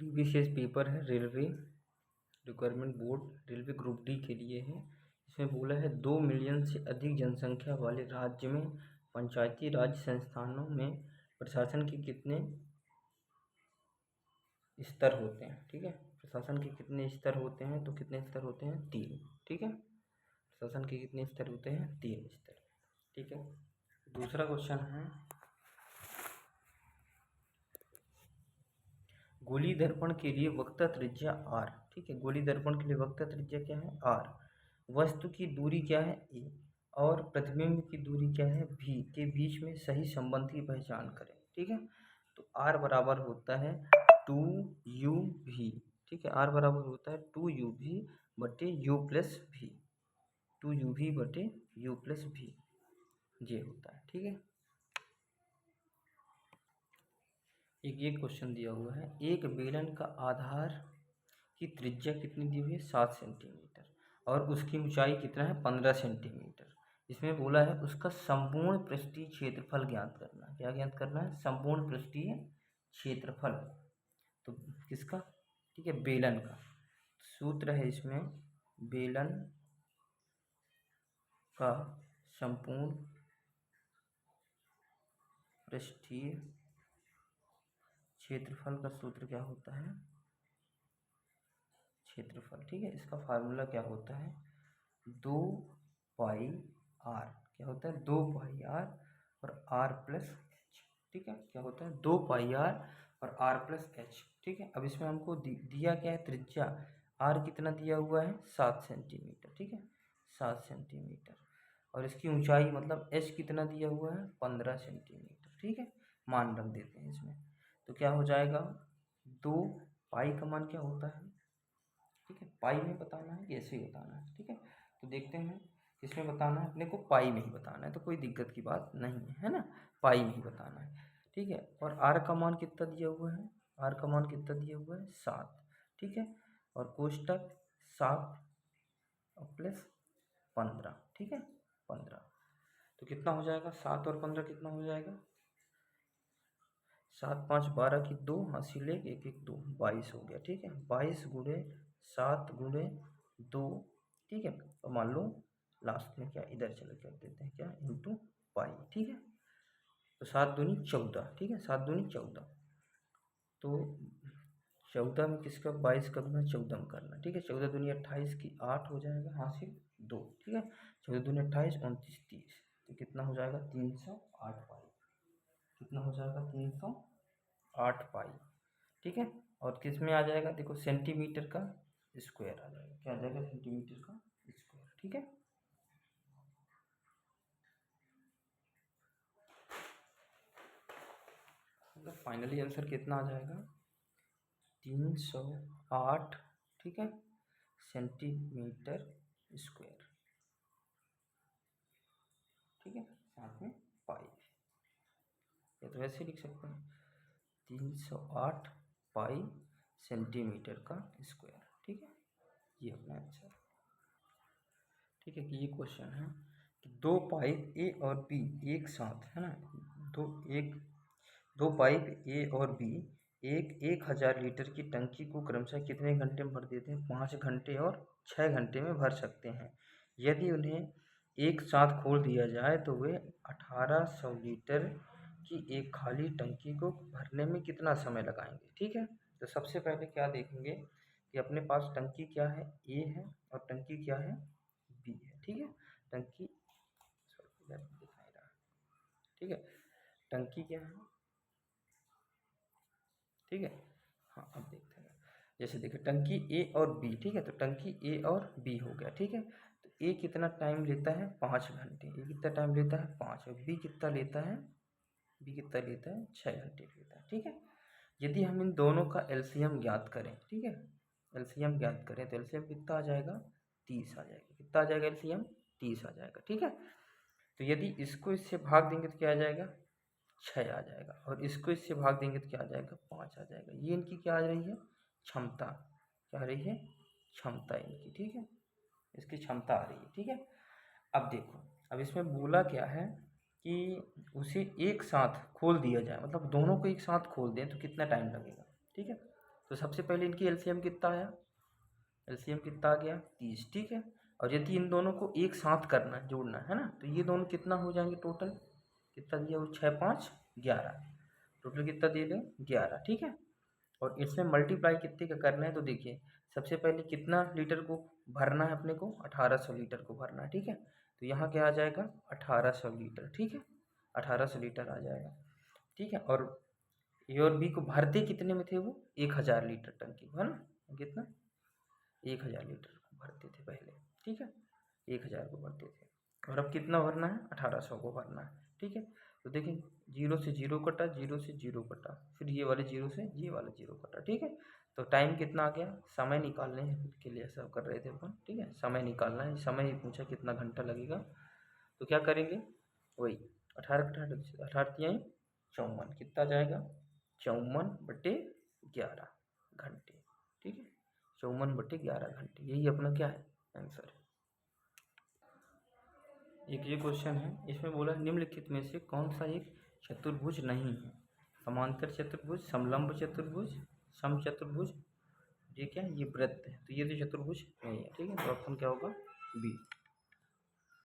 Previous paper है railway requirement board railway group D के लिए है। इसमें बोला है 2 मिलियन से अधिक जनसंख्या वाले राज्य में पंचायती राज संस्थानों में प्रशासन के कितने स्तर होते हैं। ठीक है, प्रशासन के कितने स्तर होते हैं, तो कितने स्तर होते हैं, 3। ठीक है, प्रशासन के कितने स्तर होते हैं, 3 स्तर। ठीक है, दूसरा क्वेश्चन है गोली दर्पण के लिए वक्र त्रिज्या r। ठीक है, गोली दर्पण के लिए वक्र त्रिज्या क्या है, r। वस्तु की दूरी क्या है, a, और प्रतिबिंब की दूरी क्या है, v के बीच में सही संबंध की पहचान करें। ठीक है, तो r बराबर होता है 2uv। ठीक है, r बराबर होता है 2uv बटे u प्लस v, 2uv बटे u प्लस v, ये होता है। ठीक है, एक ये क्वेश्चन दिया हुआ है, एक बेलन का आधार की त्रिज्या कितनी दी हुई है, 7 सेंटीमीटर, और उसकी ऊंचाई कितना है, 15 सेंटीमीटर। इसमें बोला है उसका संपूर्ण पृष्ठीय क्षेत्रफल ज्ञात करना। क्या ज्ञात करना है, संपूर्ण पृष्ठीय क्षेत्रफल। तो किसका, ठीक है, बेलन का। सूत्र है इसमें, बेलन का संपूर्ण पृष्ठीय क्षेत्रफल का सूत्र क्या होता है, क्षेत्रफल। ठीक है, इसका फार्मूला क्या होता है, 2 पाई r। क्या होता है, 2 पाई r और r प्लस h। ठीक है, क्या होता है, 2 पाई r और r प्लस h। ठीक है, अब इसमें हमको दिया क्या है, त्रिज्या r कितना दिया हुआ है, 7 सेंटीमीटर। ठीक है, 7 सेंटीमीटर, और इसकी ऊंचाई मतलब h कितना दिया हुआ है, 15 सेंटीमीटर। ठीक है, मान रख देते हैं इसमें, तो क्या हो जाएगा, 2 पाई का मान क्या होता है, ठीक है, पाई में बताना है कि ऐसे ही बताना है। ठीक है, तो देखते हैं किसमें बताना है, अपने को पाई में ही बताना है, तो कोई दिक्कत की बात नहीं है ना, पाई में ही बताना है। ठीक है, और आर का मान कितना दिया हुआ है, आर का मान कितना दिया हुआ है, 7। ठीक है, और कोष्टक 7 और प्लस 15। ठीक है, 15, तो कितना हो जाएगा, 7 और 15 कितना हो जाएगा, 7 5 12 की 2, हासिल ले 1 1 2, 22 हो गया। ठीक है, 22 गुणे 7 गुणे 2। ठीक है, तो मान लो लास्ट में क्या, इधर चले कर देते हैं क्या, इंटू पाई। ठीक है, तो 7 दूनी 14। ठीक है, 7 दूनी 14, तो 14 में किसका, 22 का गुना 14 में करना। ठीक है, 14 दूनी 28 की 8 हो जाएगा, हासिल 2। ठीक है, 14 दूनी 28 29 30, तो कितना हो जाएगा, 308 पाई। कितना हो जाएगा, 308 पाई। ठीक है, और किस में आ जाएगा, देखो सेंटीमीटर का स्क्वायर आ जाएगा। क्या आ जाएगा, सेंटीमीटर का स्क्वायर। ठीक है, मतलब फाइनली आंसर कितना आ जाएगा, 308। ठीक है, सेंटीमीटर स्क्वायर। ठीक है, साथ में पाई, या तो वैसे लिख सकते हैं 308 पाई सेंटीमीटर का स्क्वायर। ठीक है, ये अपना आंसर। ठीक है, कि ये क्वेश्चन है कि 2 पाइप ए और बी एक साथ, है ना, दो पाइप ए और बी एक 1000 लीटर की टंकी को क्रमशः कितने घंटे में भर देते हैं, 5 घंटे और 6 घंटे में भर सकते हैं। यदि उन्हें एक साथ खोल दिया जाए तो वे 1800 लीटर की एक खाली टंकी को भरने में कितना समय लगाएंगे। ठीक है, तो सबसे पहले क्या देखेंगे कि अपने पास टंकी क्या है, ए है, और टंकी क्या है, बी है। ठीक है, टंकी दिखाई रहा, ठीक है, टंकी क्या है, ठीक है, हाँ अब देखते हैं, जैसे देखिए टंकी ए और बी। ठीक है, तो टंकी ए और बी हो गया। ठीक है, तो ए कितना टाइम लेता है, 5 घंटे, ए कितना टाइम लेता है, 5, और बी कितना लेता है, बी कितना लेता है, 6 घंटे लेता है। ठीक है, यदि हम इन दोनों का एलसीएम ज्ञात करें, ठीक है, एलसीएम ज्ञात करें, तो एलसीएम कितना आ जाएगा, 30 आ जाएगा। कितना आ जाएगा, एलसीएम 30 आ जाएगा। ठीक है, तो यदि इसको इससे भाग देंगे तो क्या आ जाएगा, 6 आ जाएगा, और इसको इससे भाग देंगे तो क्या आ जाएगा, 5 आ जाएगा। ये इनकी क्या आ रही है, क्षमता। क्या आ रही है, क्षमता इनकी। ठीक है, इसकी क्षमता आ रही है। ठीक है, अब देखो, अब इसमें बोला क्या है कि उसे एक साथ खोल दिया जाए, मतलब दोनों को एक साथ खोल दें तो कितना टाइम लगेगा। ठीक है, तो सबसे पहले इनकी एलसीएम कितना आया, एलसीएम कितना आ गया 30, ठीक है। और यदि इन दोनों को एक साथ करना है, जोड़ना है ना, तो ये दोनों कितना हो जाएंगे टोटल, कितना दिया वो 6 5 11, टोटल कितना दे दें 11, ठीक है। और इसमें मल्टीप्लाई कितने का करना है, तो देखिए सबसे पहले कितना लीटर को भरना है अपने को, 1800 लीटर को भरना है, ठीक है। तो यहाँ क्या आ जाएगा 1800 लीटर, ठीक है, 1800 लीटर आ जाएगा, ठीक है। और ए और बी को भरते कितने में थे वो, 1000 लीटर टंकी है ना, कितना 1000 लीटर को भरते थे पहले, ठीक है, 1000 को भरते थे। और अब कितना भरना है, 1800 को भरना है, ठीक है। तो देखिए 0 से 0 कटा, 0 से 0 कटा, फिर ये वाले 0 से ये वाला 0 कटा, ठीक है। तो टाइम कितना आ गया, समय निकालने के लिए ऐसा कर रहे थे अपन, ठीक है, समय निकालना है, समय ही पूछा कितना घंटा लगेगा। तो क्या करेंगे, वही 18 54, कितना जाएगा 54/11 घंटे, ठीक है, 54/11 घंटे, यही अपना क्या है आंसर है। एक ये क्वेश्चन है, इसमें बोला निम्नलिखित में से कौन सा एक चतुर्भुज नहीं है, समांतर चतुर्भुज, समलंब चतुर्भुज, समचतुर्भुज, ये क्या है, ये वृत्त है, तो ये तो चतुर्भुज नहीं है, ठीक है। तो ऑप्शन क्या होगा बी।